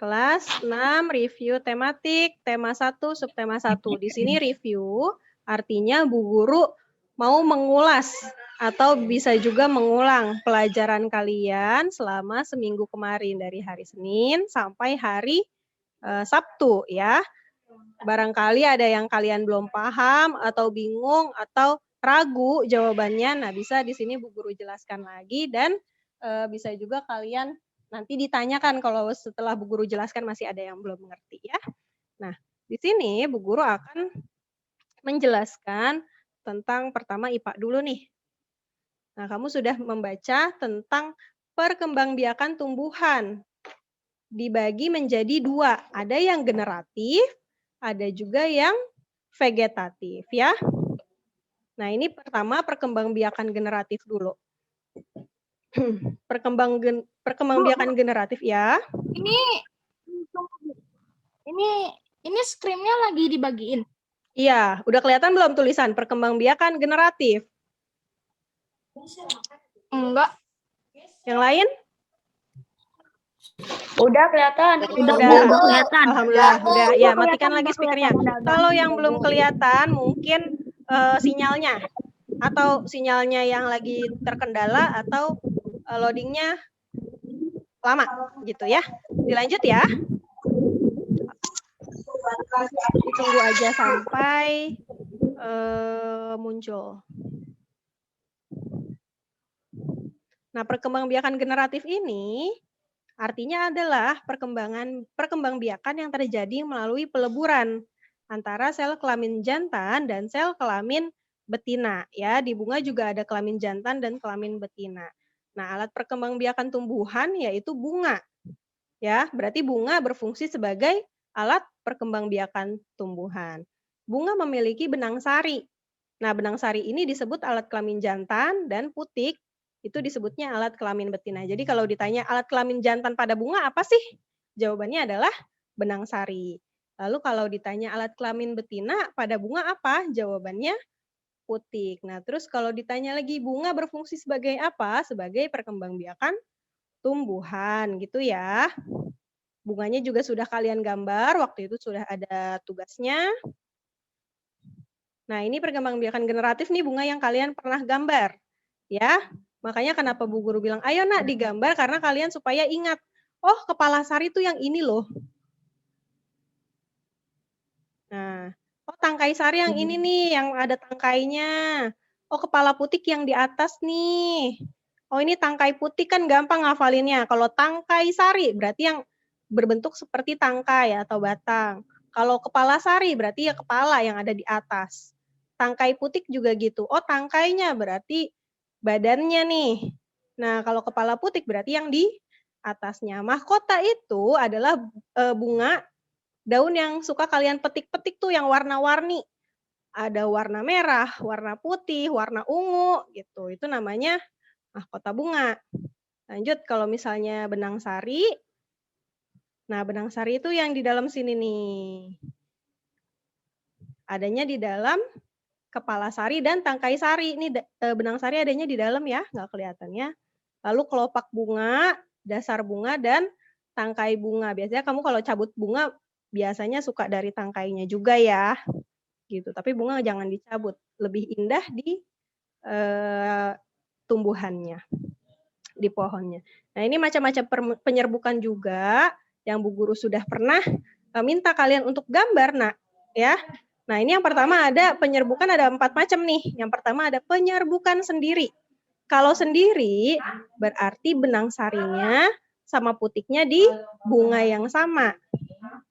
Kelas 6 review tematik, tema 1, subtema 1. Di sini review artinya Bu Guru mau mengulas atau bisa juga mengulang pelajaran kalian selama seminggu kemarin dari hari Senin sampai hari Sabtu ya. Barangkali ada yang kalian belum paham atau bingung atau ragu jawabannya. Nah, bisa di sini Bu Guru jelaskan lagi dan bisa juga kalian nanti ditanyakan kalau setelah Bu Guru jelaskan masih ada yang belum mengerti ya. Nah, di sini Bu Guru akan menjelaskan tentang pertama IPA dulu nih. Nah, kamu sudah membaca tentang perkembangbiakan tumbuhan. Dibagi menjadi 2, ada yang generatif, ada juga yang vegetatif ya. Nah, ini pertama perkembangbiakan generatif dulu. Perkembangbiakan generatif ya. Ini screen-nya lagi dibagiin. Iya, udah kelihatan belum tulisan perkembangbiakan generatif? Enggak. Yang lain? Udah kelihatan. Udah kelihatan. Alhamdulillah, udah. Ya, Udah matikan kelihatan, lagi udah speakernya. kelihatan. Kalau yang belum kelihatan mungkin sinyalnya atau sinyalnya yang lagi terkendala atau loadingnya lama gitu ya. Dilanjut ya. Ditunggu aja sampai muncul. Nah, perkembangbiakan generatif ini artinya adalah perkembangbiakan yang terjadi melalui peleburan antara sel kelamin jantan dan sel kelamin betina ya. Di bunga juga ada kelamin jantan dan kelamin betina. Nah, alat perkembangbiakan tumbuhan yaitu bunga. Ya, berarti bunga berfungsi sebagai alat perkembangbiakan tumbuhan. Bunga memiliki benang sari. Nah, benang sari ini disebut alat kelamin jantan dan putik itu disebutnya alat kelamin betina. Jadi kalau ditanya alat kelamin jantan pada bunga apa sih? Jawabannya adalah benang sari. Lalu kalau ditanya alat kelamin betina pada bunga apa? Jawabannya putik. Nah, terus kalau ditanya lagi bunga berfungsi sebagai apa? Sebagai perkembangbiakan tumbuhan gitu ya. Bunganya juga sudah kalian gambar, waktu itu sudah ada tugasnya. Nah, ini perkembangbiakan generatif nih bunga yang kalian pernah gambar. Ya, makanya kenapa Bu Guru bilang, ayo nak digambar karena kalian supaya ingat, oh kepala sari itu yang ini loh. Nah, oh tangkai sari yang ini nih, yang ada tangkainya. Oh kepala putik yang di atas nih. Oh ini tangkai putik kan gampang ngafalinnya. Kalau tangkai sari berarti yang berbentuk seperti tangkai atau batang. Kalau kepala sari berarti ya kepala yang ada di atas. Tangkai putik juga gitu. Oh tangkainya berarti badannya nih. Nah kalau kepala putik berarti yang di atasnya. Mahkota itu adalah bunga daun yang suka kalian petik-petik tuh yang warna-warni. Ada warna merah, warna putih, warna ungu gitu. Itu namanya mahkota bunga. Lanjut kalau misalnya benang sari. Nah, benang sari itu yang di dalam sini nih. Adanya di dalam kepala sari dan tangkai sari. Ini benang sari adanya di dalam ya, nggak kelihatan ya. Lalu kelopak bunga, dasar bunga, dan tangkai bunga. Biasanya kamu kalau cabut bunga biasanya suka dari tangkainya juga ya. Gitu. Tapi bunga jangan dicabut. Lebih indah di tumbuhannya, di pohonnya. Nah, ini macam-macam penyerbukan juga yang Bu Guru sudah pernah minta kalian untuk gambar, nak, ya. Nah, ini yang pertama ada penyerbukan ada 4 macam nih. Yang pertama ada penyerbukan sendiri. Kalau sendiri berarti benang sarinya sama putiknya di bunga yang sama.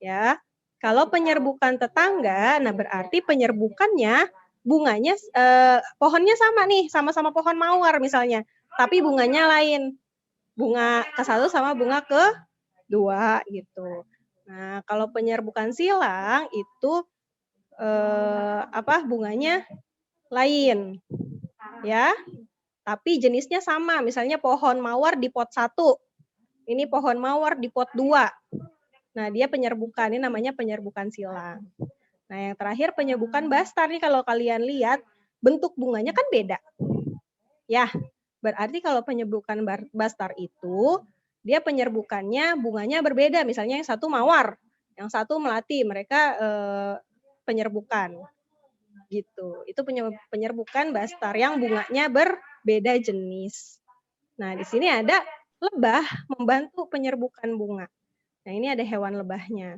Ya. Kalau penyerbukan tetangga, nah berarti penyerbukannya bunganya pohonnya sama nih, sama-sama pohon mawar misalnya, tapi bunganya lain. Bunga ke-1 sama bunga ke-2 gitu. Nah, kalau penyerbukan silang itu bunganya lain. Ya. Tapi jenisnya sama, misalnya pohon mawar di pot 1. Ini pohon mawar di pot 2. Nah, dia penyerbukan, ini namanya penyerbukan silang. Nah, yang terakhir penyerbukan bastar nih kalau kalian lihat bentuk bunganya kan beda. Ya, berarti kalau penyerbukan bastar itu dia penyerbukannya bunganya berbeda. Misalnya yang satu mawar, yang satu melati, mereka penyerbukan gitu. Itu penyerbukan Bastar yang bunganya berbeda jenis. Nah, di sini ada lebah membantu penyerbukan bunga. Nah, ini ada hewan lebahnya.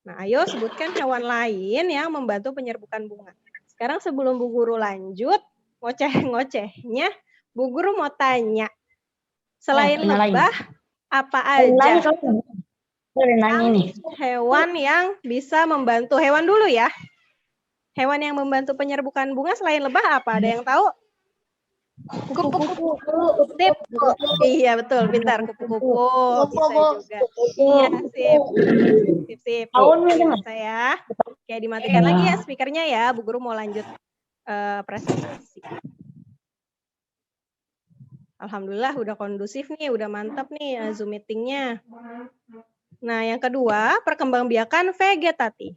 Nah, ayo sebutkan hewan lain yang membantu penyerbukan bunga. Sekarang sebelum Bu Guru lanjut, ngoceh-ngocehnya, Bu Guru mau tanya, selain lebah, apa aja hewan yang bisa membantu? Hewan dulu ya. Hewan yang membantu penyerbukan bunga selain lebah apa? Ada yang tahu? Kupu-kupu. Sip. Iya betul, pintar. Kupu-kupu bisa juga. Iya, sip. Sip. Bisa ya. Oke, dimatikan lagi ya speakernya ya. Bu Guru mau lanjut presentasi. Alhamdulillah udah kondusif nih, udah mantap nih Zoom meetingnya. Nah, yang kedua, perkembangbiakan vegetatif.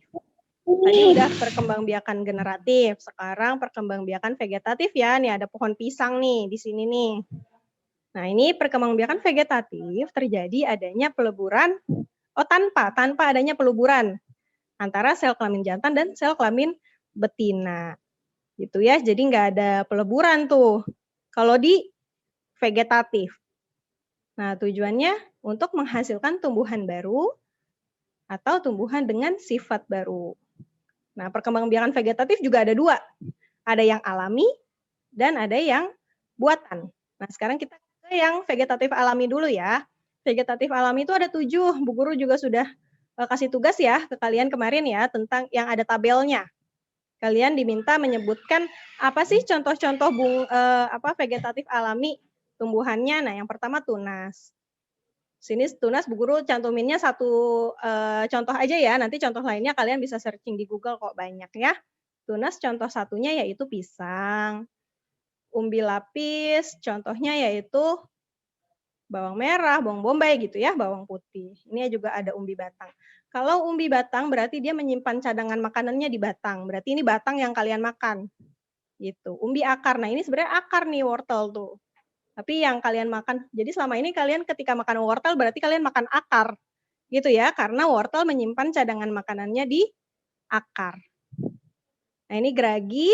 Tadi udah perkembangbiakan generatif, sekarang perkembangbiakan vegetatif ya. Nih ada pohon pisang nih di sini nih. Nah, ini perkembangbiakan vegetatif terjadi adanya peleburan, tanpa adanya peleburan antara sel kelamin jantan dan sel kelamin betina. Gitu ya, jadi nggak ada peleburan tuh kalau di vegetatif. Nah, tujuannya untuk menghasilkan tumbuhan baru atau tumbuhan dengan sifat baru. Nah, perkembangbiakan vegetatif juga ada dua. Ada yang alami dan ada yang buatan. Nah, sekarang kita ke yang vegetatif alami dulu ya. Vegetatif alami itu ada 7. Bu Guru juga sudah kasih tugas ya ke kalian kemarin ya tentang yang ada tabelnya. Kalian diminta menyebutkan apa sih contoh-contoh vegetatif alami tumbuhannya. Nah, yang pertama tunas. Sini tunas Bu Guru cantuminnya satu contoh aja ya, nanti contoh lainnya kalian bisa searching di Google kok banyak ya. Tunas contoh satunya yaitu pisang. Umbi lapis contohnya yaitu bawang merah, bawang bombay gitu ya, bawang putih. Ini juga ada umbi batang. Kalau umbi batang berarti dia menyimpan cadangan makanannya di batang, berarti ini batang yang kalian makan. Gitu. Umbi akar, nah ini sebenarnya akar nih wortel tuh. Tapi yang kalian makan, jadi selama ini kalian ketika makan wortel berarti kalian makan akar. Gitu ya, karena wortel menyimpan cadangan makanannya di akar. Nah ini geragi,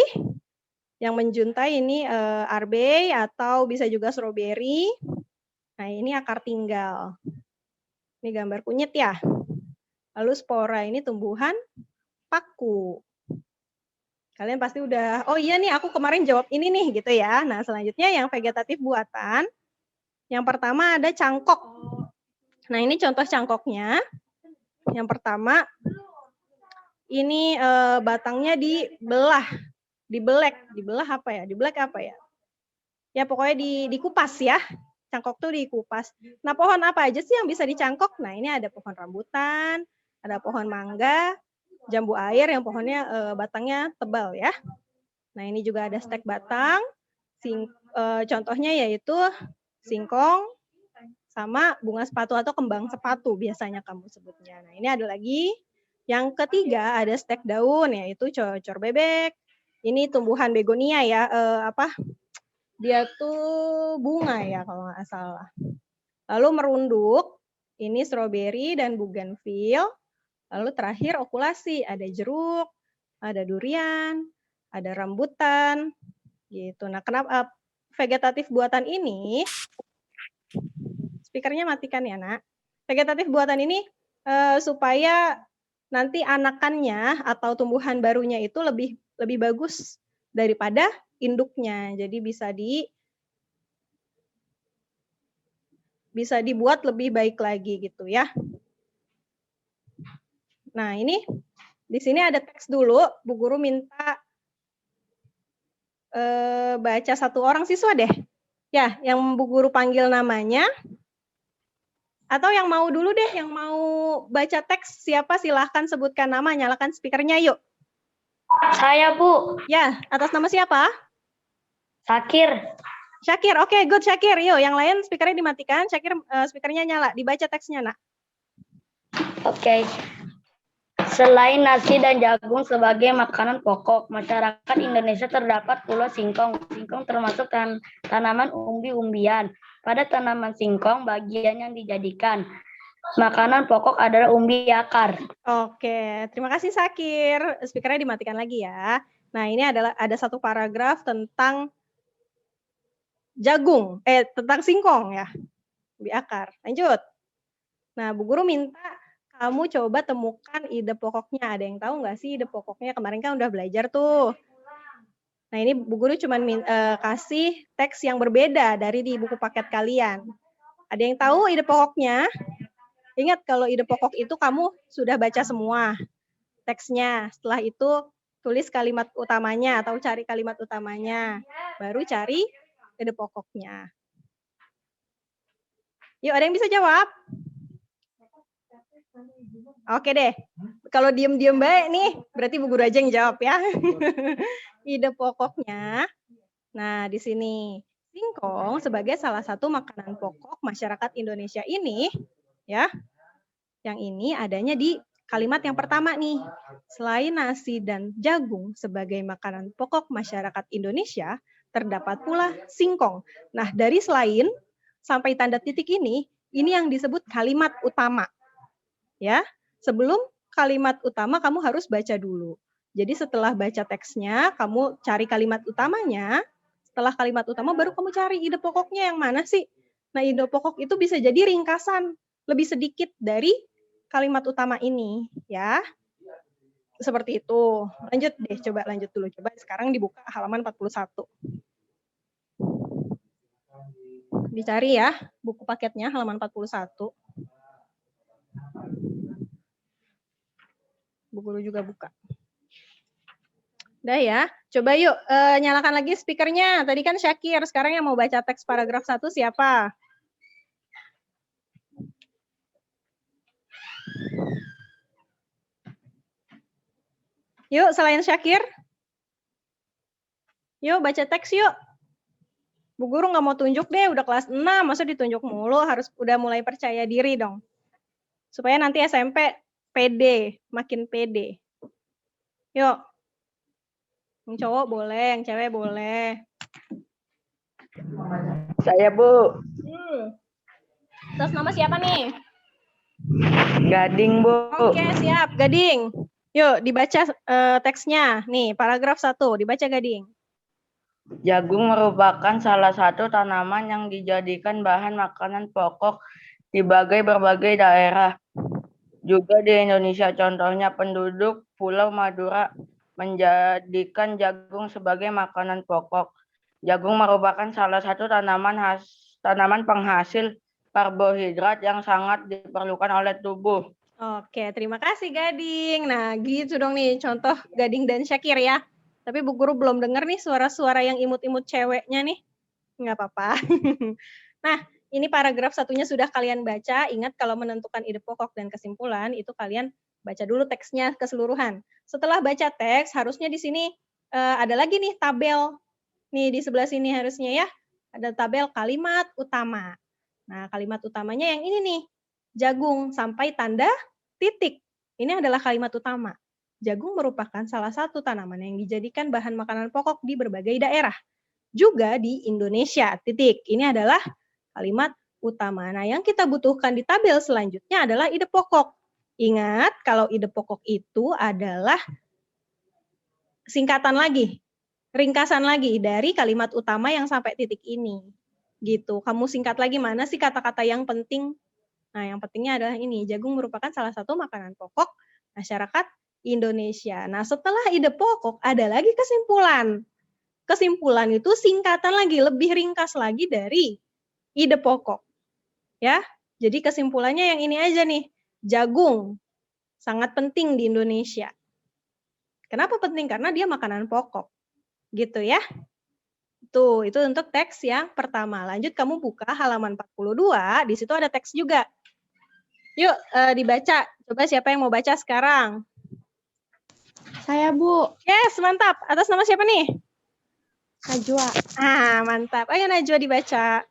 yang menjuntai ini arbei atau bisa juga stroberi. Nah ini akar tinggal. Ini gambar kunyit ya. Lalu spora ini tumbuhan paku. Kalian pasti udah, oh iya nih aku kemarin jawab ini nih gitu ya. Nah selanjutnya yang vegetatif buatan. Yang pertama ada cangkok. Nah ini contoh cangkoknya. Yang pertama, ini batangnya dibelah, dibelah apa ya? Dibelek apa ya? Ya pokoknya dikupas ya. Cangkok tuh dikupas. Nah pohon apa aja sih yang bisa dicangkok? Nah ini ada pohon rambutan, ada pohon mangga, jambu air yang pohonnya batangnya tebal ya. Nah ini juga ada stek batang. Contohnya yaitu singkong sama bunga sepatu atau kembang sepatu biasanya kamu sebutnya. Nah ini ada lagi. Yang ketiga ada stek daun yaitu cocor bebek. Ini tumbuhan begonia ya. Dia tuh bunga ya kalau nggak salah. Lalu merunduk. Ini stroberi dan bougainville. Lalu terakhir okulasi. Ada jeruk, ada durian, ada rambutan. Gitu. Nah kenapa vegetatif buatan ini, speakernya matikan ya nak. Vegetatif buatan ini supaya nanti anakannya atau tumbuhan barunya itu lebih bagus daripada induknya. Jadi bisa dibuat lebih baik lagi gitu ya. Nah, ini di sini ada teks dulu. Bu Guru minta baca satu orang siswa deh. Ya, yang Bu Guru panggil namanya. Atau yang mau dulu deh, yang mau baca teks siapa silahkan sebutkan nama, nyalakan speakernya yuk. Saya, Bu. Ya, atas nama siapa? Syakir. Syakir, oke, good Syakir. Yuk, yang lain speakernya dimatikan, Syakir speakernya nyala, dibaca teksnya nak. Oke. Selain nasi dan jagung sebagai makanan pokok, masyarakat Indonesia terdapat pula singkong. Singkong termasuk tanaman umbi-umbian. Pada tanaman singkong, bagian yang dijadikan makanan pokok adalah umbi akar. Oke, terima kasih Sakir. Speakernya dimatikan lagi ya. Nah, ini ada satu paragraf tentang jagung, tentang singkong ya, umbi akar. Lanjut. Nah, Bu Guru minta kamu coba temukan ide pokoknya. Ada yang tahu nggak sih ide pokoknya? Kemarin kan udah belajar tuh. Nah, ini Bu Guru cuma kasih teks yang berbeda dari di buku paket kalian. Ada yang tahu ide pokoknya? Ingat kalau ide pokok itu kamu sudah baca semua teksnya. Setelah itu tulis kalimat utamanya atau cari kalimat utamanya. Baru cari ide pokoknya. Yuk, ada yang bisa jawab? Oke deh. Kalau diem-diem baik nih, berarti Bu Guru aja yang jawab ya. Ide pokoknya. Nah, di sini singkong sebagai salah satu makanan pokok masyarakat Indonesia ini, ya. Yang ini adanya di kalimat yang pertama nih. Selain nasi dan jagung sebagai makanan pokok masyarakat Indonesia, terdapat pula singkong. Nah, dari selain sampai tanda titik ini yang disebut kalimat utama. Ya, sebelum kalimat utama kamu harus baca dulu. Jadi setelah baca teksnya, kamu cari kalimat utamanya. Setelah kalimat utama baru kamu cari ide pokoknya yang mana sih? Nah, ide pokok itu bisa jadi ringkasan lebih sedikit dari kalimat utama ini, ya. Seperti itu. Lanjut deh, coba lanjut dulu. Coba sekarang dibuka halaman 41. Dicari ya, buku paketnya halaman 41. Bu Guru juga buka. Udah ya, coba yuk nyalakan lagi speakernya. Tadi kan Syakir, sekarang yang mau baca teks paragraf 1 siapa? Yuk, selain Syakir. Yuk, baca teks yuk. Bu Guru nggak mau tunjuk deh, udah kelas 6, masa ditunjuk mulu, harus udah mulai percaya diri dong. Supaya nanti SMP pede, makin pede. Yuk. Yang cowok boleh, yang cewek boleh. Saya, Bu. Terus nama siapa nih? Gading, Bu. Oke, siap. Gading. Yuk, dibaca teksnya. Nih, paragraf 1. Dibaca, Gading. Jagung merupakan salah satu tanaman yang dijadikan bahan makanan pokok di berbagai daerah. Juga di Indonesia, contohnya penduduk Pulau Madura menjadikan jagung sebagai makanan pokok. Jagung merupakan salah satu tanaman penghasil karbohidrat yang sangat diperlukan oleh tubuh. Oke, terima kasih Gading. Nah, gitu dong nih contoh Gading dan Syakir ya. Tapi Bu Guru belum dengar nih suara-suara yang imut-imut ceweknya nih. Nggak apa-apa. Nah, ini paragraf satunya sudah kalian baca. Ingat kalau menentukan ide pokok dan kesimpulan, itu kalian baca dulu teksnya keseluruhan. Setelah baca teks, harusnya di sini ada lagi nih tabel. Nih di sebelah sini harusnya ya. Ada tabel kalimat utama. Nah, kalimat utamanya yang ini nih. Jagung sampai tanda titik. Ini adalah kalimat utama. Jagung merupakan salah satu tanaman yang dijadikan bahan makanan pokok di berbagai daerah. Juga di Indonesia, titik. Ini adalah kalimat utama. Nah, yang kita butuhkan di tabel selanjutnya adalah ide pokok. Ingat, kalau ide pokok itu adalah singkatan lagi, ringkasan lagi dari kalimat utama yang sampai titik ini. Gitu. Kamu singkat lagi mana sih kata-kata yang penting? Nah, yang pentingnya adalah ini, jagung merupakan salah satu makanan pokok masyarakat Indonesia. Nah, setelah ide pokok, ada lagi kesimpulan. Kesimpulan itu singkatan lagi, lebih ringkas lagi dari ide pokok. Ya, jadi kesimpulannya yang ini aja nih, jagung sangat penting di Indonesia. Kenapa penting? Karena dia makanan pokok. Gitu ya. Tuh, itu untuk teks yang pertama. Lanjut kamu buka halaman 42, di situ ada teks juga. Yuk, dibaca. Coba siapa yang mau baca sekarang? Saya, Bu. Yes, mantap. Atas nama siapa nih? Najwa. Ah, mantap. Ayo Najwa dibaca.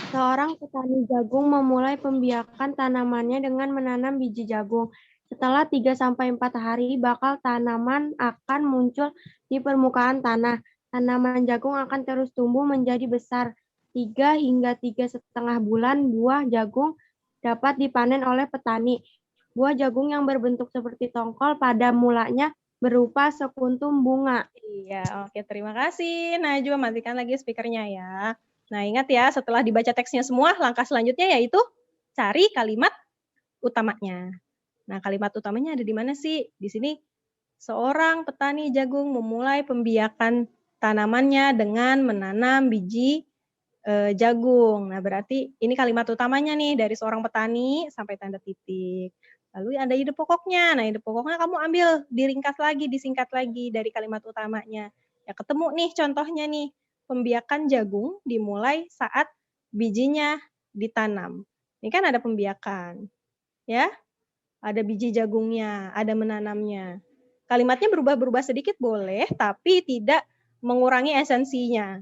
Seorang petani jagung memulai pembiakan tanamannya dengan menanam biji jagung. Setelah 3-4 hari, bakal tanaman akan muncul di permukaan tanah. Tanaman jagung akan terus tumbuh menjadi besar. 3 hingga 3,5 bulan buah jagung dapat dipanen oleh petani. Buah jagung yang berbentuk seperti tongkol pada mulanya berupa sekuntum bunga. Iya, oke, terima kasih. Najwa, matikan lagi speakernya ya. Nah, ingat ya, setelah dibaca teksnya semua, langkah selanjutnya yaitu cari kalimat utamanya. Nah, kalimat utamanya ada di mana sih? Di sini, seorang petani jagung memulai pembiakan tanamannya dengan menanam biji jagung. Nah, berarti ini kalimat utamanya nih dari seorang petani sampai tanda titik. Lalu ada ide pokoknya. Nah, ide pokoknya kamu ambil, diringkas lagi, disingkat lagi dari kalimat utamanya. Ya, ketemu nih contohnya nih. Pembiakan jagung dimulai saat bijinya ditanam. Ini kan ada pembiakan. Ya, ada biji jagungnya, ada menanamnya. Kalimatnya berubah-berubah sedikit boleh, tapi tidak mengurangi esensinya.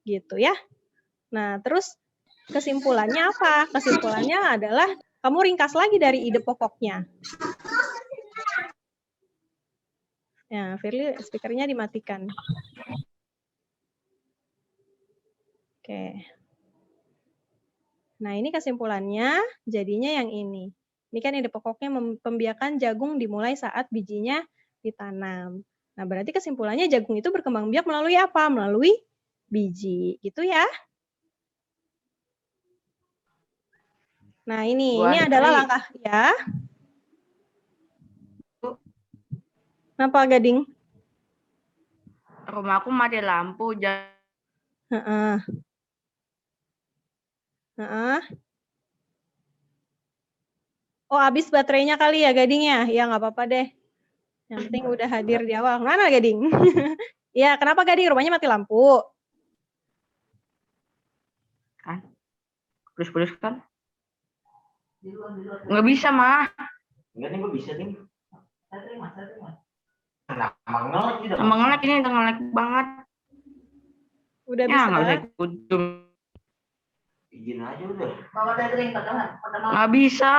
Gitu ya. Nah, terus kesimpulannya apa? Kesimpulannya adalah kamu ringkas lagi dari ide pokoknya. Ya, Firly, speakernya dimatikan. Oke. Nah, ini kesimpulannya, jadinya yang ini. Ini kan ide pokoknya pembiakan jagung dimulai saat bijinya ditanam. Nah, berarti kesimpulannya jagung itu berkembang biak melalui apa? Melalui biji, gitu ya. Nah, ini adalah langkah ya. Kenapa, Gading? Rumahku mati lampu. Heeh. Heeh. Oh, habis baterainya kali ya, Gading ya? Ya, nggak apa-apa deh. Yang penting udah hadir di awal. Mana, Gading? Ya, kenapa, Gading? Rumahnya mati lampu. Kan? Plus kan? Nggak bisa, mah. Enggak nih, gue bisa nih. Saya terima. Emang ngelek ini udah ngelek banget. Udah Ya, bisa. nggak bisa ujung. Izin aja udah. Nggak bisa.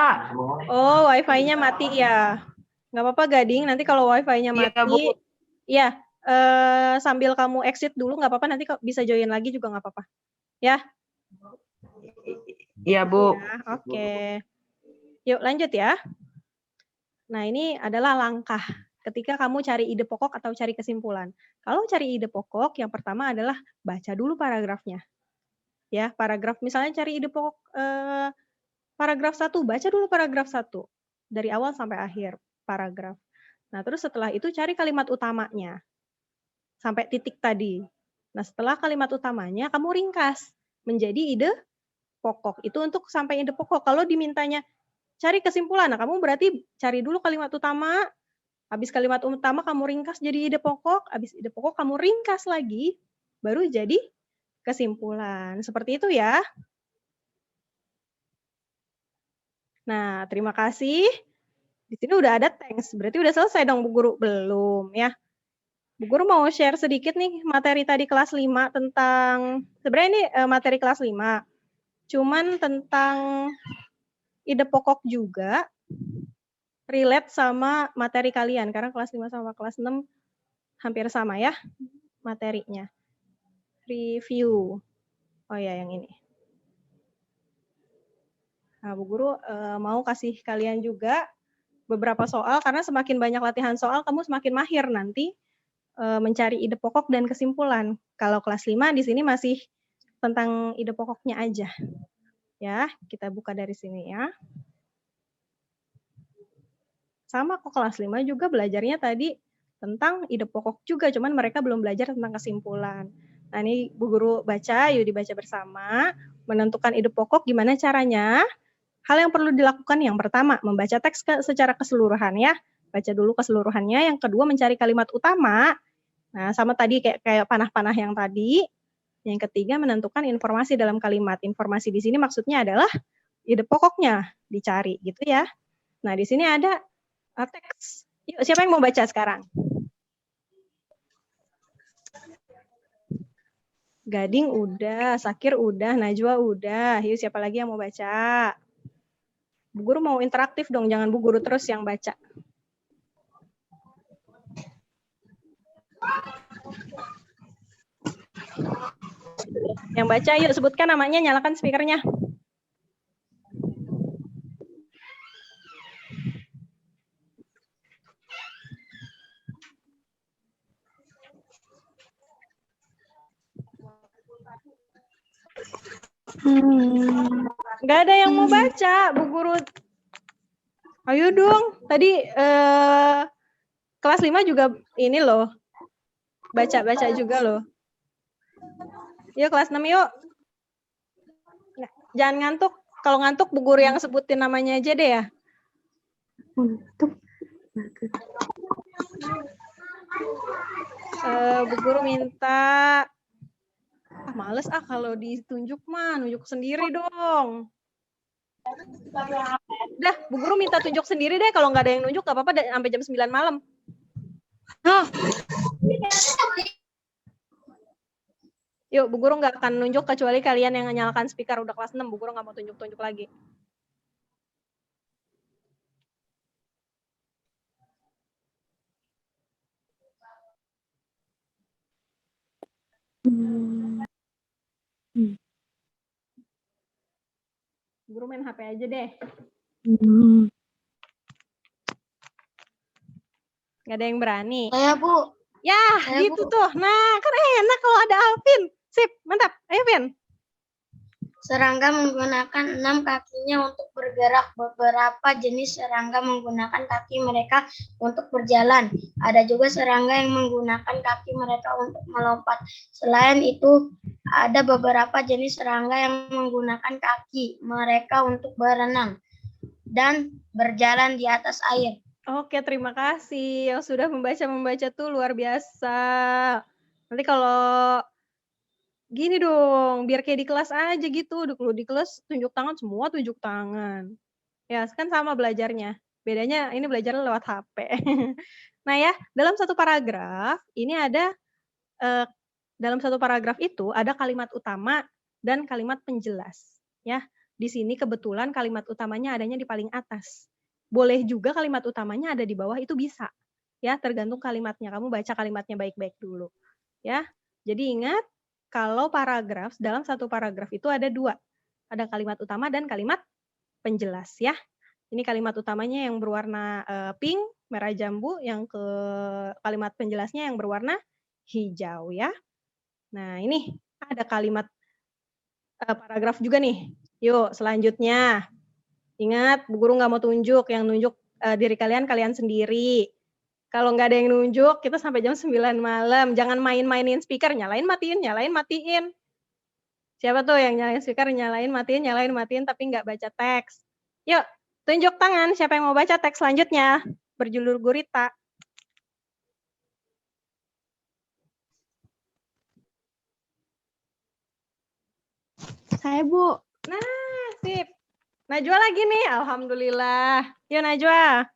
Oh, wifi-nya mati ya. Nggak apa-apa, Gading. Nanti kalau wifi-nya Iya, mati, Bu. ya sambil kamu exit dulu nggak apa-apa. Nanti bisa join lagi juga nggak apa-apa. Ya. Iya, Bu. Ya, oke. Yuk lanjut ya. Nah, ini adalah langkah ketika kamu cari ide pokok atau cari kesimpulan. Kalau cari ide pokok, yang pertama adalah baca dulu paragrafnya. Ya, paragraf misalnya cari ide pokok paragraf 1, baca dulu paragraf 1 dari awal sampai akhir paragraf. Nah, terus setelah itu cari kalimat utamanya sampai titik tadi. Nah, setelah kalimat utamanya kamu ringkas menjadi ide pokok. Itu untuk sampai ide pokok. Kalau dimintanya cari kesimpulan, nah kamu berarti cari dulu kalimat utama, habis kalimat utama kamu ringkas jadi ide pokok, habis ide pokok kamu ringkas lagi, baru jadi kesimpulan. Seperti itu ya. Nah, terima kasih. Di sini udah ada thanks, berarti udah selesai dong Bu Guru? Belum ya. Bu Guru mau share sedikit nih materi tadi kelas 5 tentang, sebenarnya ini materi kelas 5, cuman tentang ide pokok juga, relate sama materi kalian, karena kelas 5 sama kelas 6 hampir sama ya materinya. Review. Oh ya, yang ini. Nah, Bu Guru mau kasih kalian juga beberapa soal, karena semakin banyak latihan soal, kamu semakin mahir nanti mencari ide pokok dan kesimpulan. Kalau kelas 5 di sini masih tentang ide pokoknya aja. Ya, kita buka dari sini ya. Sama kok kelas 5 juga belajarnya tadi tentang ide pokok juga, cuman mereka belum belajar tentang kesimpulan. Nah, ini Bu Guru baca, yuk dibaca bersama. Menentukan ide pokok gimana caranya? Hal yang perlu dilakukan yang pertama, membaca teks secara keseluruhan ya. Baca dulu keseluruhannya. Yang kedua, mencari kalimat utama. Nah, sama tadi kayak panah-panah yang tadi. Yang ketiga, menentukan informasi dalam kalimat. Informasi di sini maksudnya adalah ide pokoknya dicari gitu ya. Nah, di sini ada teks. Yuk, siapa yang mau baca sekarang? Gading udah, Sakir udah, Najwa udah. Yuk, siapa lagi yang mau baca? Bu Guru mau interaktif dong, jangan Bu Guru terus yang baca. Yang baca, yuk sebutkan namanya, nyalakan speakernya. Nggak ada yang mau baca, Bu Guru. Ayo dong, tadi kelas 5 juga ini loh, baca-baca juga loh. Yuk kelas 6 yuk. Nggak, jangan ngantuk, kalau ngantuk Bu Guru yang sebutin namanya aja deh ya. Untuk Bu Guru minta, males kalau ditunjuk mah, nunjuk sendiri dong. Udah, Bu Guru minta tunjuk sendiri deh, kalau nggak ada yang nunjuk nggak apa-apa sampai jam 9 malam. Yuk, Bu Guru nggak akan nunjuk kecuali kalian yang nyalakan speaker. Udah kelas 6, Bu Guru nggak mau tunjuk-tunjuk lagi. Guru main HP aja deh. Nggak ada yang berani. Saya, Bu. Ya, Saya, gitu Bu. tuh. Nah, kan enak kalau ada Alvin. Sip, mantap. Ayo, Vin. Serangga menggunakan 6 kakinya untuk bergerak. Beberapa jenis serangga menggunakan kaki mereka untuk berjalan. Ada juga serangga yang menggunakan kaki mereka untuk melompat. Selain itu, ada beberapa jenis serangga yang menggunakan kaki mereka untuk berenang dan berjalan di atas air. Oke, terima kasih yang sudah membaca tuh luar biasa. Nanti kalau gini dong, biar kayak di kelas aja gitu. Kalau di kelas tunjuk tangan, semua tunjuk tangan. Ya, kan sama belajarnya. Bedanya ini belajarnya lewat HP. Nah ya, dalam satu paragraf, ini ada, dalam satu paragraf itu ada kalimat utama dan kalimat penjelas. Ya, di sini kebetulan kalimat utamanya adanya di paling atas. Boleh juga kalimat utamanya ada di bawah, itu bisa. Ya, tergantung kalimatnya. Kamu baca kalimatnya baik-baik dulu. Ya, jadi ingat, kalau paragraf, dalam satu paragraf itu ada 2. Ada kalimat utama dan kalimat penjelas ya. Ini kalimat utamanya yang berwarna pink, merah jambu, yang ke kalimat penjelasnya yang berwarna hijau ya. Nah, ini ada kalimat paragraf juga nih. Yuk, selanjutnya. Ingat, Bu Guru nggak mau tunjuk, yang nunjuk diri kalian sendiri. Kalau nggak ada yang nunjuk, kita sampai jam 9 malam. Jangan main-mainin speaker, nyalain matiin. Siapa tuh yang nyalain speaker, nyalain matiin, tapi nggak baca teks. Yuk, tunjuk tangan, siapa yang mau baca teks selanjutnya? Berjulur gurita. saya, Bu. Nah, sip. Najwa lagi nih, alhamdulillah. Yuk Najwa.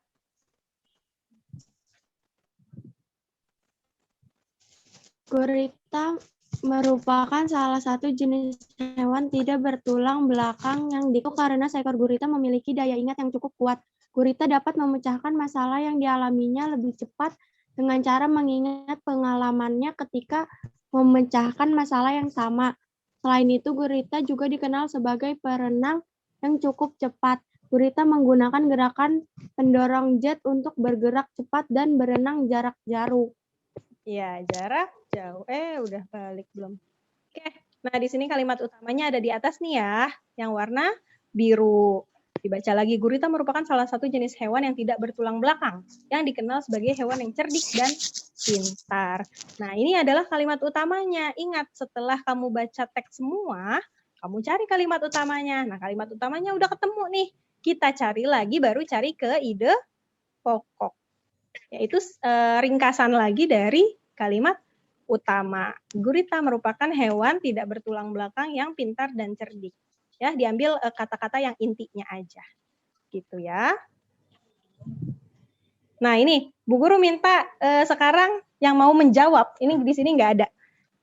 Gurita merupakan salah satu jenis hewan tidak bertulang belakang yang karena seekor gurita memiliki daya ingat yang cukup kuat. Gurita dapat memecahkan masalah yang dialaminya lebih cepat dengan cara mengingat pengalamannya ketika memecahkan masalah yang sama. Selain itu, gurita juga dikenal sebagai perenang yang cukup cepat. Gurita menggunakan gerakan pendorong jet untuk bergerak cepat dan berenang jarak jauh. Ya, jarak jauh. Udah balik belum? Oke. Nah, di sini kalimat utamanya ada di atas nih ya, yang warna biru. Dibaca lagi, gurita merupakan salah satu jenis hewan yang tidak bertulang belakang, yang dikenal sebagai hewan yang cerdik dan pintar. Nah, ini adalah kalimat utamanya. Ingat, setelah kamu baca teks semua, kamu cari kalimat utamanya. Nah, kalimat utamanya udah ketemu nih. Kita cari lagi, baru cari ke ide pokok. Yaitu ringkasan lagi dari kalimat utama. Gurita merupakan hewan tidak bertulang belakang yang pintar dan cerdik. Ya, diambil kata-kata yang intinya aja. Gitu ya. Nah, ini Bu Guru minta sekarang yang mau menjawab. Ini di sini nggak ada.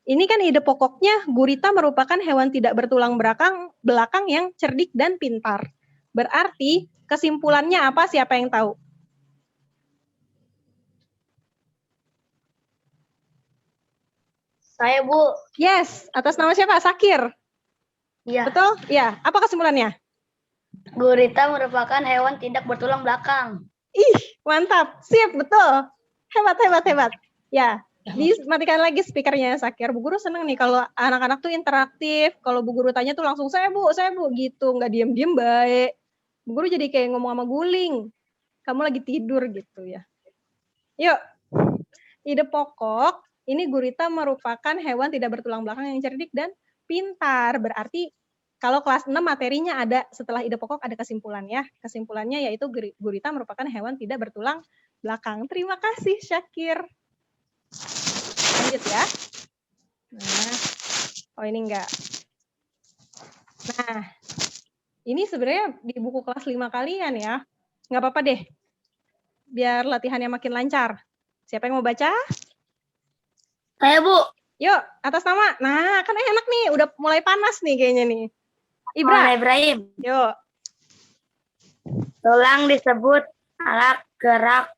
Ini kan ide pokoknya, gurita merupakan hewan tidak bertulang belakang yang cerdik dan pintar. Berarti kesimpulannya apa? Siapa yang tahu? Saya, Bu. Yes, atas nama siapa? Sakir. Iya. Betul? Ya. Apa kesimpulannya? Gurita merupakan hewan tidak bertulang belakang. Mantap. Sip, betul. Hebat, hebat, hebat. Ya, dimatikan lagi speakernya Sakir. Bu Guru seneng nih kalau anak-anak tuh interaktif. Kalau Bu Guru tanya tuh langsung saya Bu gitu. Nggak diem-diem baik. Bu Guru jadi kayak ngomong sama guling. Kamu lagi tidur gitu ya. Yuk, ide pokok. Ini gurita merupakan hewan tidak bertulang belakang yang cerdik dan pintar. Berarti kalau kelas 6 materinya ada setelah ide pokok ada kesimpulan ya. Kesimpulannya yaitu gurita merupakan hewan tidak bertulang belakang. Terima kasih Syakir. Lanjut ya. Nah, oh ini enggak. Nah, ini sebenarnya di buku kelas 5 kalian ya. Nggak apa-apa deh. Biar latihannya makin lancar. Siapa yang mau baca? Saya, Bu. Yuk, atas nama. Nah, kan enak nih. Udah mulai panas nih kayaknya nih. Ibra. Ibrahim. Yuk. Tulang disebut alat gerak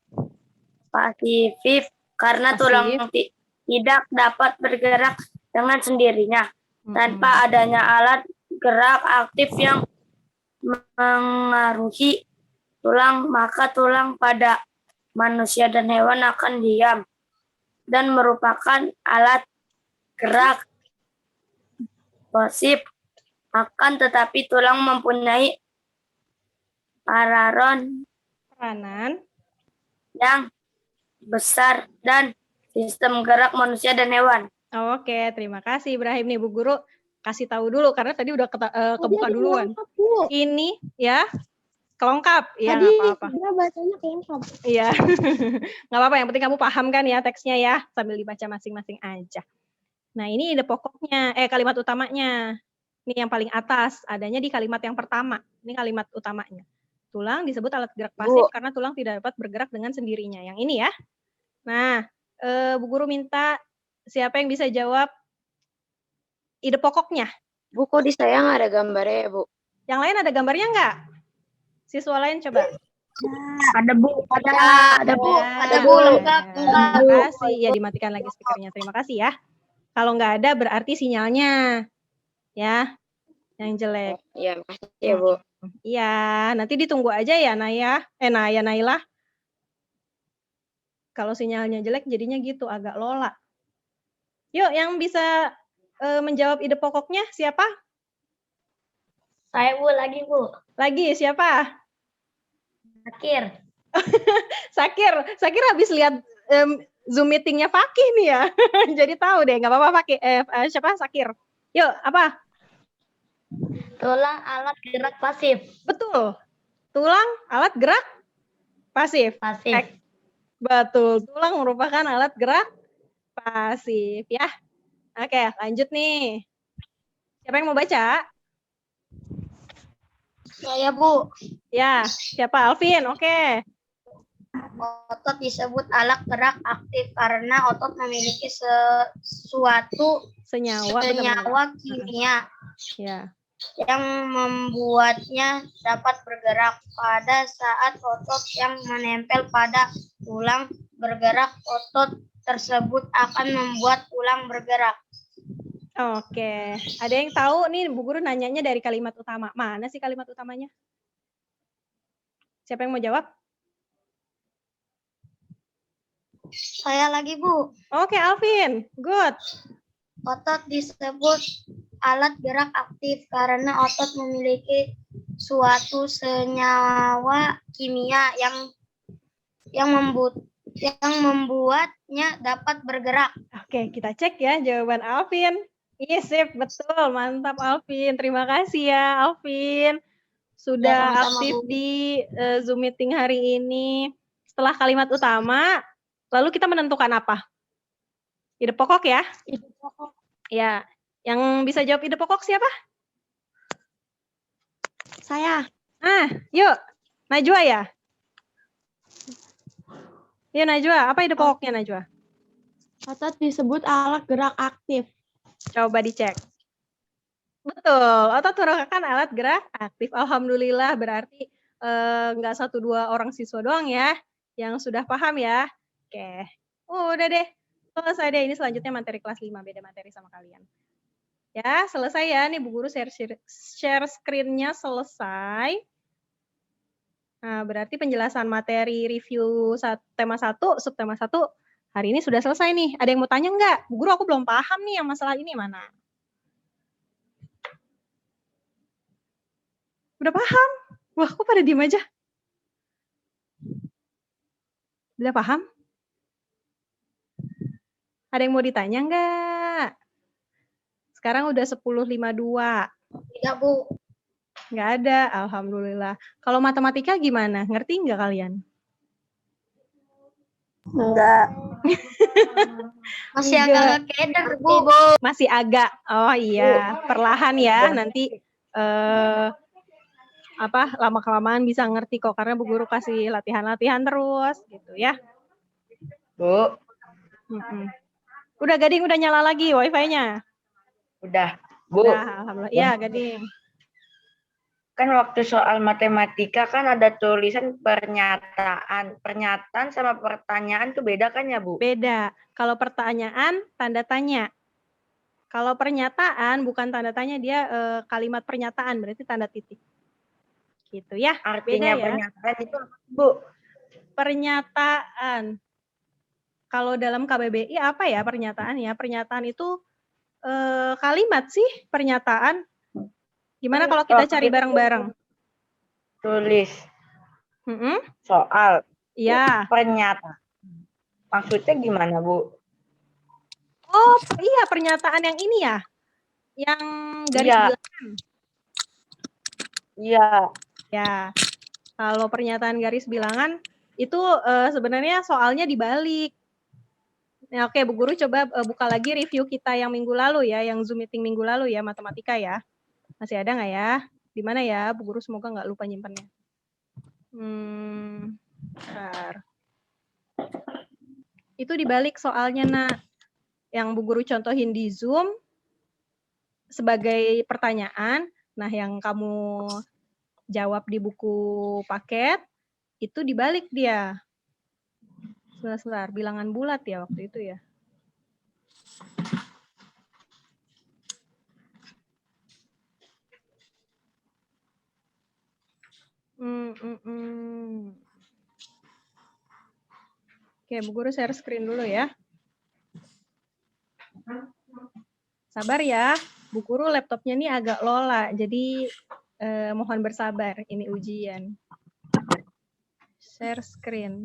pasif karena Pasif. tulang tidak dapat bergerak dengan sendirinya. Tanpa adanya alat gerak aktif yang mengaruhi tulang, maka tulang pada manusia dan hewan akan diam dan merupakan alat gerak pasif. Akan tetapi tulang mempunyai peranan yang besar dan sistem gerak manusia dan hewan. Oke, terima kasih Ibrahim nih Bu Guru. Kasih tahu dulu karena tadi udah kebuka duluan. Ini ya kelengkap. Ya Tadi nggak apa-apa. dia bacanya kelengkap. Iya. Nggak apa-apa, yang penting kamu paham kan ya teksnya ya, sambil dibaca masing-masing aja. Nah, ini ide pokoknya, kalimat utamanya. Ini yang paling atas, adanya di kalimat yang pertama. Ini kalimat utamanya. Tulang disebut alat gerak pasif karena tulang tidak dapat bergerak dengan sendirinya. Yang ini ya. Nah, Bu Guru minta siapa yang bisa jawab ide pokoknya. Buku di saya nggak ada gambarnya ya, Bu? Yang lain ada gambarnya nggak? Siswa lain coba. Ada, Bu. Ada Bu, ada Bu, lengkap. Terima kasih. Ya, dimatikan lagi speakernya. Terima kasih ya. Kalau nggak ada berarti sinyalnya. Ya, yang jelek. Iya, makasih ya, Bu. Iya, nanti ditunggu aja ya Naya. Naila. Kalau sinyalnya jelek jadinya gitu, agak lola. Yuk, yang bisa menjawab ide pokoknya siapa? Saya, Bu, lagi, Bu. Lagi, siapa? Sakir habis lihat Zoom meetingnya Fakih nih ya. Jadi tahu deh, nggak apa-apa Fakih. Siapa? Sakir. Yuk, apa? Tulang alat gerak pasif. Betul. Tulang alat gerak pasif. Betul. Tulang merupakan alat gerak pasif ya. Oke, lanjut nih. Siapa yang mau baca? Saya Bu. Ya, siapa? Alvin. Oke. Otot disebut alat gerak aktif karena otot memiliki sesuatu Senyawa kimia Ya. yang membuatnya dapat bergerak. Pada saat otot yang menempel pada tulang bergerak, otot tersebut akan membuat tulang bergerak. Oke. Ada yang tahu nih Bu Guru nanyanya dari kalimat utama. Mana sih kalimat utamanya? Siapa yang mau jawab? Saya lagi Bu. Oke, Alvin. Good. Otot disebut alat gerak aktif karena otot memiliki suatu senyawa kimia yang membuatnya dapat bergerak. Oke, kita cek ya jawaban Alvin. Iya, sip, betul. Mantap Alvin. Terima kasih ya Alvin. Sudah sama-sama, aktif Bu. di Zoom meeting hari ini. Setelah kalimat utama, lalu kita menentukan apa? Ide pokok ya? Ide pokok. Ya, yang bisa jawab ide pokok siapa? Saya. Yuk, Najwa ya? Yuk Najwa, apa ide pokoknya Najwa? Otot disebut alat gerak aktif. Coba dicek. Betul, otot merupakan alat gerak aktif. Alhamdulillah, berarti nggak 1-2 orang siswa doang ya yang sudah paham ya. Oke, udah deh. Selesai deh, ini selanjutnya materi kelas 5, beda materi sama kalian. Ya, selesai ya. Nih Bu Guru share screen-nya selesai. Nah, berarti penjelasan materi review tema 1, subtema 1 hari ini sudah selesai nih. Ada yang mau tanya nggak? Bu Guru, aku belum paham nih yang masalah ini mana. Udah paham? Wah, kok pada diem aja? Udah paham? Ada yang mau ditanya nggak? Sekarang udah 10.52. Tidak, Bu. Nggak ada, alhamdulillah. Kalau matematika gimana? Ngerti nggak kalian? Enggak. Masih Enggak. agak keder, Bu. Masih agak. Oh iya, perlahan ya. Nanti lama-kelamaan bisa ngerti kok karena Bu Guru kasih latihan-latihan terus gitu ya. Bu, Udah Gading udah nyala lagi wifi-nya. udah. Bu, Udah, alhamdulillah. Iya, Gading. kan waktu soal matematika kan ada tulisan pernyataan. Pernyataan sama pertanyaan tuh beda kan ya, Bu? Beda. Kalau pertanyaan tanda tanya. Kalau pernyataan bukan tanda tanya, dia kalimat pernyataan berarti tanda titik. Gitu ya. Artinya Beda ya. pernyataan itu apa, Bu? Pernyataan. Kalau dalam KBBI apa ya pernyataan ya? Pernyataan itu kalimat sih pernyataan. Gimana kalau kita cari bareng-bareng? Tulis soal. Iya. Pernyataan. Maksudnya gimana, Bu? Oh iya, pernyataan yang ini ya? Yang garis bilangan. Iya. Ya. Kalau pernyataan garis bilangan itu sebenarnya soalnya dibalik. Nah, oke, Bu Guru coba buka lagi review kita yang minggu lalu ya, yang Zoom meeting minggu lalu ya, matematika ya. Masih ada nggak ya? Di mana ya? Bu Guru semoga nggak lupa nyimpannya. Bentar. Itu dibalik soalnya, Nak. Yang Bu Guru contohin di Zoom sebagai pertanyaan. Nah, yang kamu jawab di buku paket, itu dibalik dia. Sebentar, bilangan bulat ya waktu itu ya. Oke, Bu Guru share screen dulu ya. Sabar ya, Bu Guru laptopnya ini agak lola, jadi mohon bersabar, ini ujian. Share screen.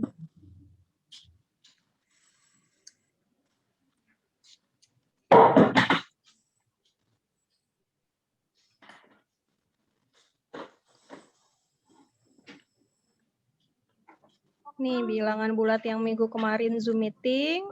Nih, bilangan bulat yang minggu kemarin Zoom meeting.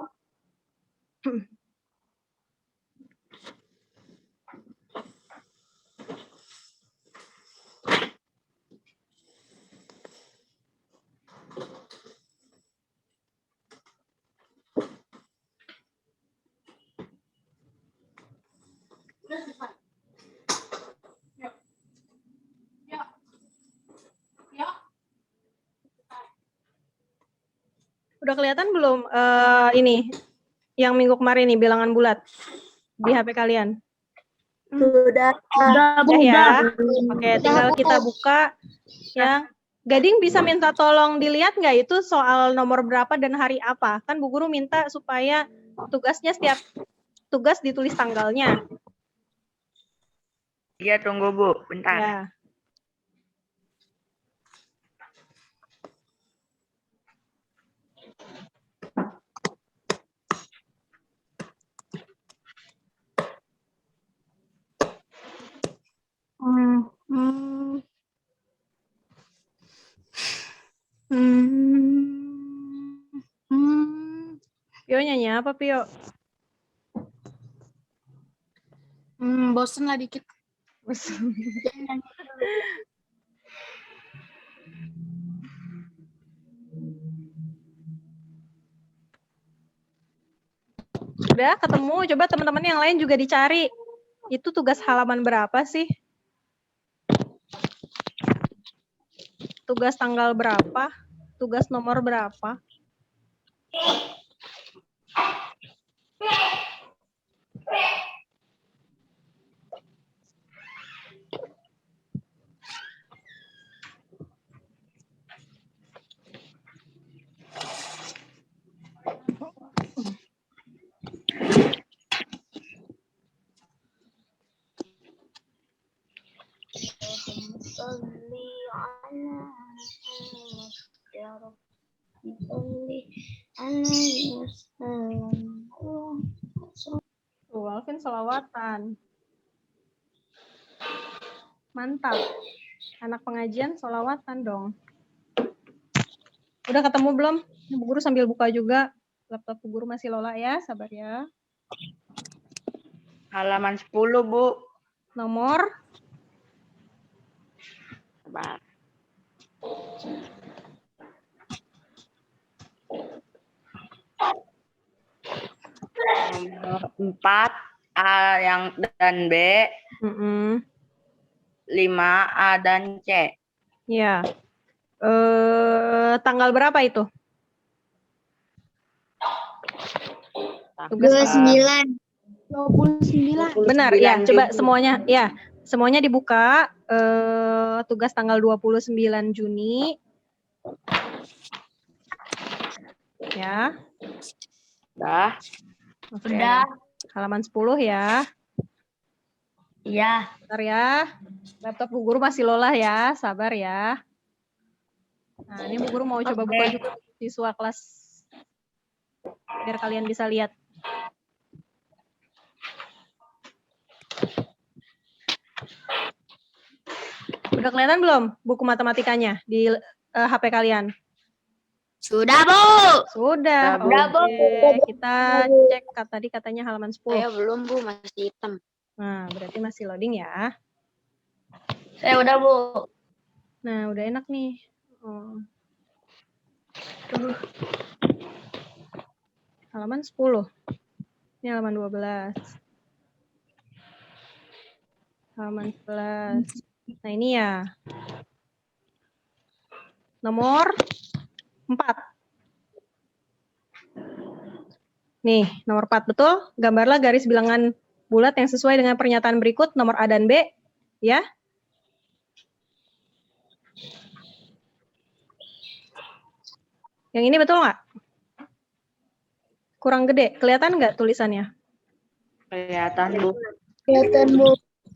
Udah kelihatan belum ini yang minggu kemarin nih bilangan bulat di HP kalian? Sudah. Udah ya. Oke, tinggal kita buka yang Gading bisa minta tolong dilihat nggak itu soal nomor berapa dan hari apa? Kan Bu Guru minta supaya tugasnya setiap tugas ditulis tanggalnya. Iya, tunggu Bu, bentar. Ya. Pio nyanyi apa, Pio? Bosen lah dikit. Udah ketemu, coba teman-teman yang lain juga dicari. Itu tugas halaman berapa sih? Tugas tanggal berapa? Tugas nomor berapa? Tuh, Alvin solawatan. Mantap. Anak pengajian solawatan dong. Udah ketemu belum? Bu Guru sambil buka juga. Laptop Bu Guru masih lola ya, sabar ya. Halaman 10, Bu. Nomor Sabar. Nomor 4, A yang dan B, 5, A dan C. ya. Tanggal berapa itu? Tugas 29. 29. benar ya. 29 Coba Juni. semuanya ya. Semuanya dibuka. Tugas tanggal 29 Juni. Ya. Dah. Oke. Halaman 10 ya. Iya. Bentar ya. Laptop Bu Guru masih lola ya. Sabar ya. Nah, ini Bu Guru mau coba buka juga siswa kelas biar kalian bisa lihat. Udah kelihatan belum buku matematikanya di HP kalian? Sudah, Bu. Sudah. Sudah, Bu. Oke, kita cek tadi katanya halaman 10. Saya belum, Bu, masih hitam. Nah, berarti masih loading ya. Saya udah, Bu. Nah, udah enak nih. Oh. Halaman 10. Ini halaman 12. Halaman 11. Nah, ini ya. Nomor 4. Nih, nomor 4 betul. Gambarlah garis bilangan bulat yang sesuai dengan pernyataan berikut nomor A dan B, ya. Yang ini betul nggak? Kurang gede, kelihatan nggak tulisannya? Kelihatan, Bu. Kelihatan, Bu.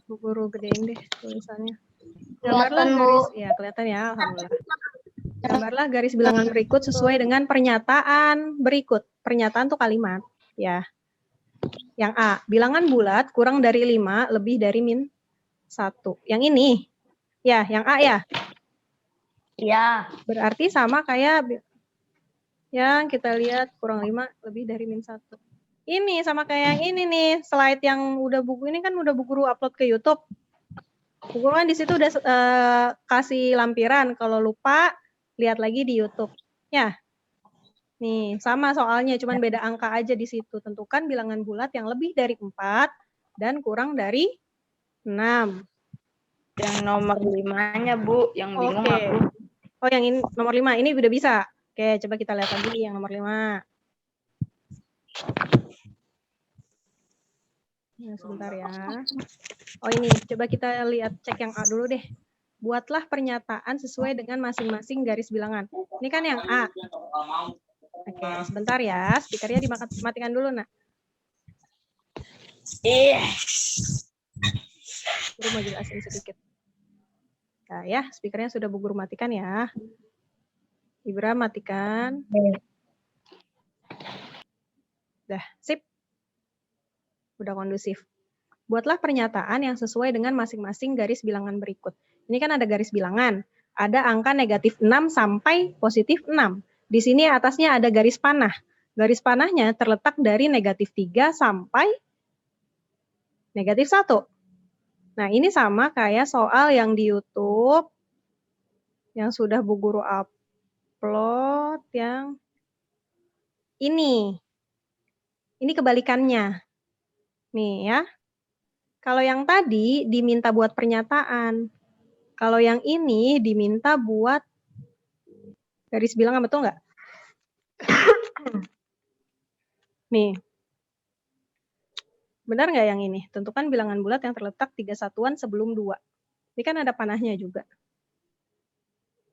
Bu Guru gedein deh tulisannya. Kelihatan, Bu. garis, ya kelihatan ya, alhamdulillah. Gambarlah garis bilangan berikut sesuai dengan pernyataan berikut. Pernyataan tuh kalimat, ya. Yang A, bilangan bulat kurang dari 5 lebih dari min 1. Yang ini, ya, yang A ya. Iya. Berarti sama kayak yang kita lihat kurang 5 lebih dari min 1. Ini sama kayak yang ini nih, slide yang udah buku ini kan udah Bu Guru upload ke YouTube. Bu Guru kan di situ udah kasih lampiran, kalau lupa lihat lagi di YouTube. Ya. Nih, sama soalnya, cuman beda angka aja di situ. Tentukan bilangan bulat yang lebih dari 4 dan kurang dari 6. Yang nomor 5-nya, Bu. Yang bingung Oke. aku. Oh, yang ini nomor 5. Ini udah bisa. Oke, coba kita lihat lagi yang nomor 5. Nah, sebentar ya. Oh, ini. Coba kita lihat cek yang A dulu deh. Buatlah pernyataan sesuai dengan masing-masing garis bilangan. Ini kan yang A. Oke, sebentar ya. Speakernya dimatikan dulu, nak. Guru mau jelasin sedikit. Nah, ya, speakernya sudah Bu Guru matikan ya. Ibra matikan. Dah, sip. Udah kondusif. Buatlah pernyataan yang sesuai dengan masing-masing garis bilangan berikut. Ini kan ada garis bilangan. Ada angka negatif 6 sampai positif 6. Di sini atasnya ada garis panah. Garis panahnya terletak dari negatif 3 sampai negatif 1. Nah, ini sama kayak soal yang di YouTube yang sudah Bu Guru upload yang ini. Ini kebalikannya. Nih ya. Kalau yang tadi diminta buat pernyataan. Kalau yang ini diminta buat garis bilangan, betul nggak? Nih. Benar nggak yang ini? Tentukan bilangan bulat yang terletak 3 satuan sebelum 2. Ini kan ada panahnya juga.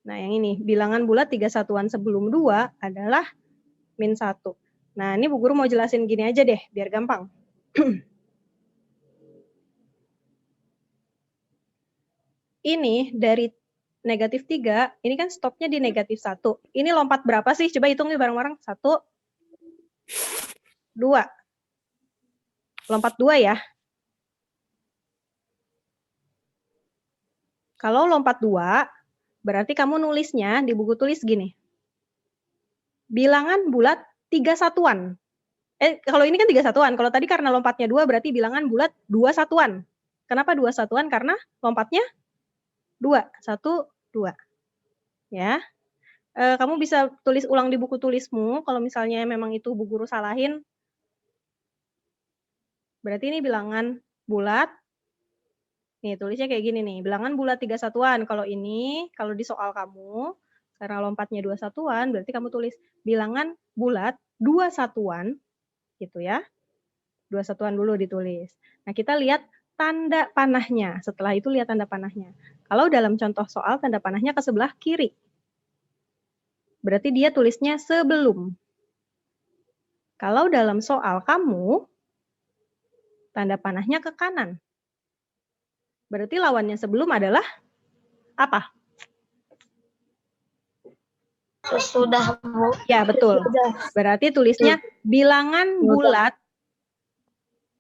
Nah, yang ini, bilangan bulat 3 satuan sebelum 2 adalah min 1. Nah, ini Bu Guru mau jelasin gini aja deh, biar gampang. Ini dari negatif 3, ini kan stopnya di negatif 1. Ini lompat berapa sih? Coba hitung nih bareng-bareng. 1, 2. Lompat 2 ya. Kalau lompat 2, berarti kamu nulisnya di buku tulis gini. Bilangan bulat 3 satuan. Kalau ini kan 3 satuan. Kalau tadi karena lompatnya 2, berarti bilangan bulat 2 satuan. Kenapa 2 satuan? Karena lompatnya 2. 1, 2. Ya. Kamu bisa tulis ulang di buku tulismu. Kalau misalnya memang itu Bu Guru salahin. Berarti ini bilangan bulat. Nih, tulisnya kayak gini nih. Bilangan bulat 3 satuan. Kalau ini, kalau di soal kamu, karena lompatnya 2 satuan, berarti kamu tulis bilangan bulat 2 satuan. Gitu ya. 2 satuan dulu ditulis. Nah, kita lihat tanda panahnya. Setelah itu lihat tanda panahnya. Kalau dalam contoh soal, tanda panahnya ke sebelah kiri. Berarti dia tulisnya sebelum. Kalau dalam soal kamu, tanda panahnya ke kanan. Berarti lawannya sebelum adalah apa? Sesudah, Bu. Ya, betul. Berarti tulisnya bilangan bulat.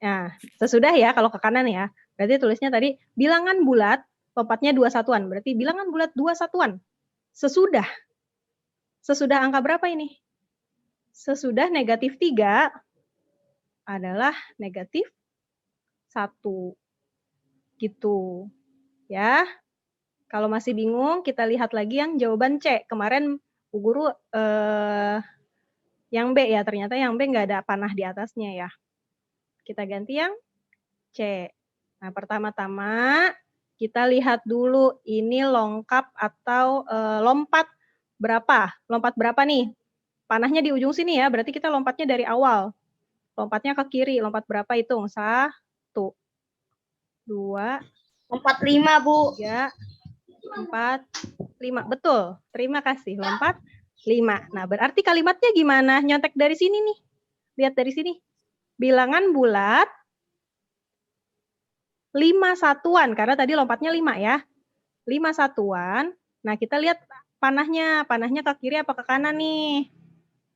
Nah, sesudah ya kalau ke kanan ya. Berarti tulisnya tadi bilangan bulat, lompatnya 2 satuan. Berarti bilangan bulat 2 satuan. Sesudah. Sesudah angka berapa ini? Sesudah negatif 3 adalah negatif 1. Gitu. Ya. Kalau masih bingung, kita lihat lagi yang jawaban C. Kemarin Bu Guru yang B ya. Ternyata yang B nggak ada panah di atasnya ya. Kita ganti yang C. Nah, pertama-tama kita lihat dulu ini longkap atau lompat berapa? Lompat berapa nih? Panahnya di ujung sini ya, berarti kita lompatnya dari awal. Lompatnya ke kiri, lompat berapa hitung? 1, 2, Lompat 5, Bu. 3, 4, 5. Betul, terima kasih. Lompat 5. Nah, berarti kalimatnya gimana? Nyontek dari sini nih. Lihat dari sini. Bilangan bulat 5 satuan, karena tadi lompatnya 5 ya. 5 satuan. Nah, kita lihat panahnya. Panahnya ke kiri apa ke kanan nih?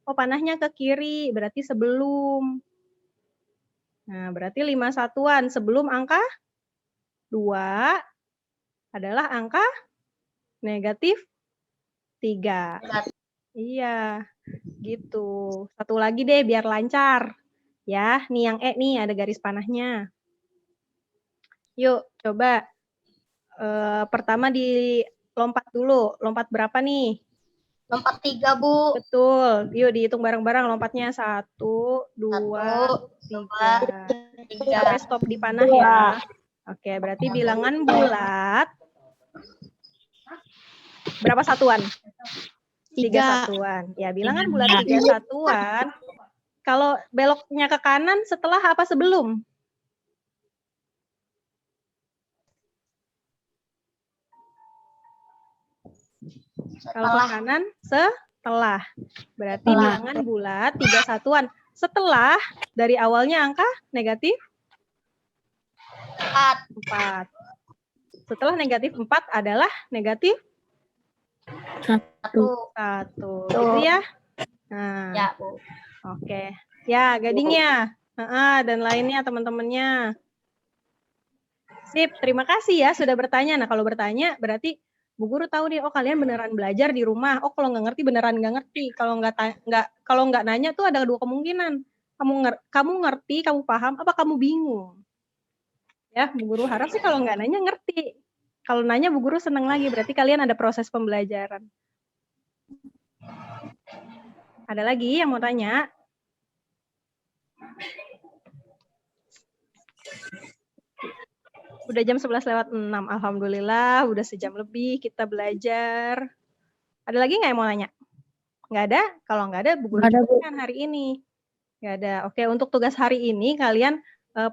Oh, panahnya ke kiri, berarti sebelum. Nah, berarti 5 satuan sebelum angka 2 adalah angka negatif 3. Iya, gitu. Satu lagi deh biar lancar. Ya, nih yang E nih ada garis panahnya. Yuk, coba. Pertama di lompat dulu. Lompat berapa nih? Lompat 3, Bu. Betul. Yuk dihitung bareng-bareng lompatnya. 1, 2, 3. Sampai stop di panah ya. Oke, berarti bilangan bulat. Berapa satuan? 3 satuan. Ya, bilangan bulat 3 satuan. Kalau beloknya ke kanan setelah apa sebelum? Kalau ke kanan setelah. Berarti bilangan bulat 3 satuan. Setelah dari awalnya angka negatif 4. Setelah negatif 4 adalah negatif 1. Gitu ya? Nah, Ya, Bu. oke. Ya, gadingnya. Dan lainnya teman-temannya. Sip, terima kasih ya sudah bertanya. Nah, kalau bertanya berarti Bu Guru tahu nih, oh kalian beneran belajar di rumah. Oh, kalau nggak ngerti beneran nggak ngerti. Kalau nggak nanya tuh ada 2 kemungkinan. Kamu ngerti, kamu paham, apa kamu bingung? Ya, Bu Guru harap sih kalau nggak nanya ngerti. Kalau nanya Bu Guru seneng lagi, berarti kalian ada proses pembelajaran. Ada lagi yang mau tanya? Udah jam 11:06, alhamdulillah udah sejam lebih kita belajar. Ada lagi nggak yang mau nanya? Nggak ada? Kalau nggak ada, Bu Guru cukupkan hari ini. Nggak ada. Oke, untuk tugas hari ini kalian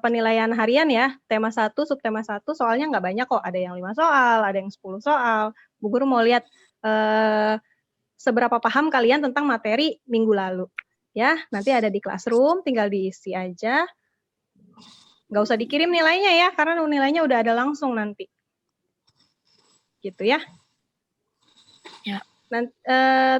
penilaian harian ya, tema 1, subtema 1, soalnya nggak banyak kok, ada yang 5 soal, ada yang 10 soal. Bu Guru mau lihat seberapa paham kalian tentang materi minggu lalu. Ya, nanti ada di Classroom, tinggal diisi aja. Nggak usah dikirim nilainya ya, karena nilainya udah ada langsung nanti. Gitu ya. Ya. Nanti,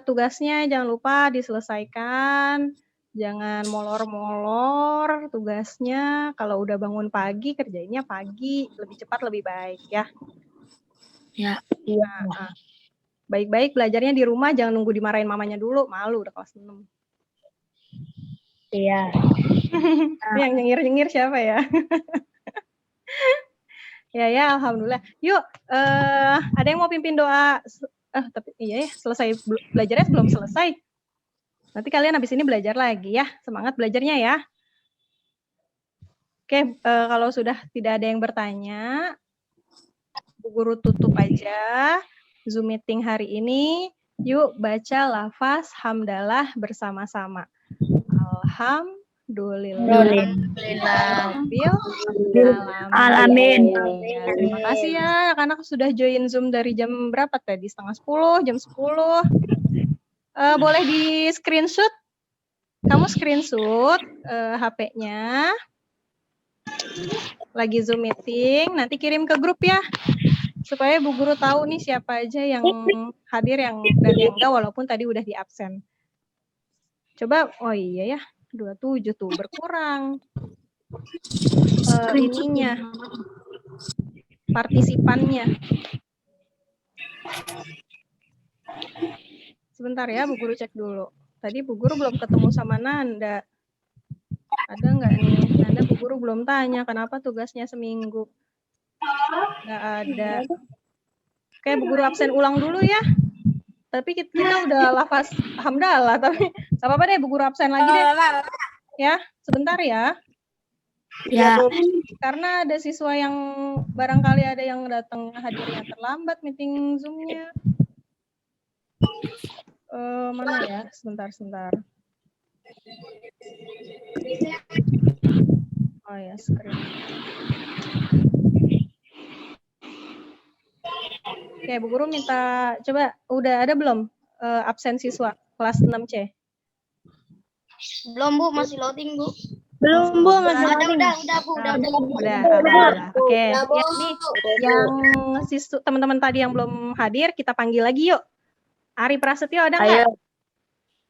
tugasnya jangan lupa diselesaikan. Jangan molor-molor tugasnya. Kalau udah bangun pagi, kerjainnya pagi. Lebih cepat, lebih baik ya. Ya. Nah, baik-baik belajarnya di rumah, jangan nunggu dimarahin mamanya dulu. Malu udah kelas 6. Iya. Itu yang nyengir-nyengir siapa ya? Ya, alhamdulillah. Yuk, ada yang mau pimpin doa? Tapi iya ya, selesai belajarnya belum selesai. Nanti kalian habis ini belajar lagi ya. Semangat belajarnya ya. Oke, kalau sudah tidak ada yang bertanya, Bu Guru tutup aja Zoom meeting hari ini. Yuk baca lafaz hamdalah bersama-sama. Alhamdulillah. Alamin. Ya, terima kasih ya, anak-anak sudah join Zoom dari jam berapa tadi? Setengah 10, jam 10. Boleh di screenshot? Kamu screenshot HP-nya. Lagi Zoom meeting, nanti kirim ke grup ya. Supaya Bu Guru tahu nih siapa aja yang hadir dan yang enggak, walaupun tadi udah di absen. Coba, oh iya ya, 27 tuh berkurang. Ininya, partisipannya. Sebentar ya, Bu Guru cek dulu. Tadi Bu Guru belum ketemu sama Nanda. Ada nggak nih? Nanda Bu Guru belum tanya kenapa tugasnya seminggu. Nggak ada. Oke, Bu Guru absen ulang dulu ya. Tapi kita udah lafaz hamdalah, tapi nggak apa-apa deh, Bu Guru absen lagi deh. Ya, sebentar ya. Ya. Karena ada siswa yang barangkali ada yang datang hadirnya terlambat meeting Zoom-nya. Mana ya? Sebentar. Oh ya, screen. Oke, Bu Guru minta, coba udah ada belum absen siswa kelas 6C? Belum Bu, masih loading Bu. Belum Bu, masih Udah Bu, udah. Udah. Oke, ya, nih yang teman-teman tadi yang belum hadir kita panggil lagi yuk. Ari Prasetyo ada nggak?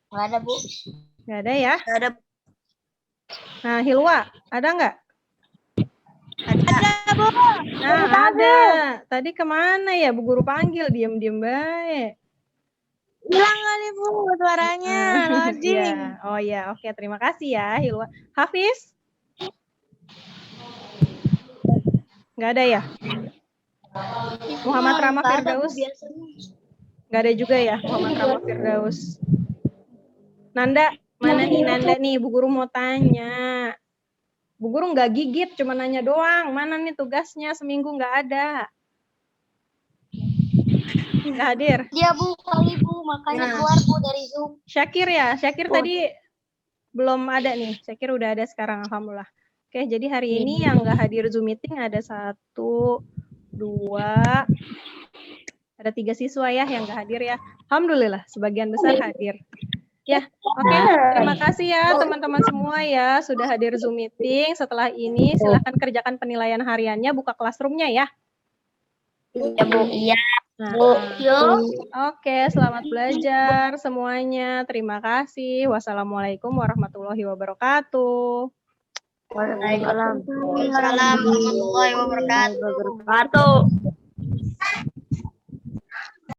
Nggak ada Bu. Nggak ada ya? Nggak ada. Nah, Hilwa ada nggak? Ada Bu. Nah, ada. Tadi kemana ya Bu Guru panggil, diem-diem baik. Hilang kali Bu suaranya. Iya. Oh ya, oke, terima kasih ya Hilwa. Hafiz? Nggak ada ya? Muhammad Rama Firdaus? Nggak ada juga ya Muhammad Rama Firdaus. Nanda, mana nih Nanda nih? Bu Guru mau tanya. Bu Guru nggak gigit, cuma nanya doang. Mana nih tugasnya? Seminggu nggak ada. Nggak hadir. Dia Bu kali Bu, makanya keluar Bu dari Zoom. Syakir ya? Syakir tadi belum ada nih. Syakir udah ada sekarang, alhamdulillah. Oke, jadi hari ini yang nggak hadir Zoom meeting ada 1, 2, ada 3 siswa ya yang nggak hadir ya. Alhamdulillah, sebagian besar hadir. Ya, oke. Terima kasih ya teman-teman semua ya sudah hadir Zoom meeting. Setelah ini silahkan kerjakan penilaian hariannya, buka Classroom-nya ya. Iya Bu, iya. Nah, Yuk. oke, selamat belajar semuanya. Terima kasih. Wassalamualaikum warahmatullahi wabarakatuh. Waalaikumsalam. Waalaikumsalam warahmatullahi wabarakatuh. Wabarakatuh.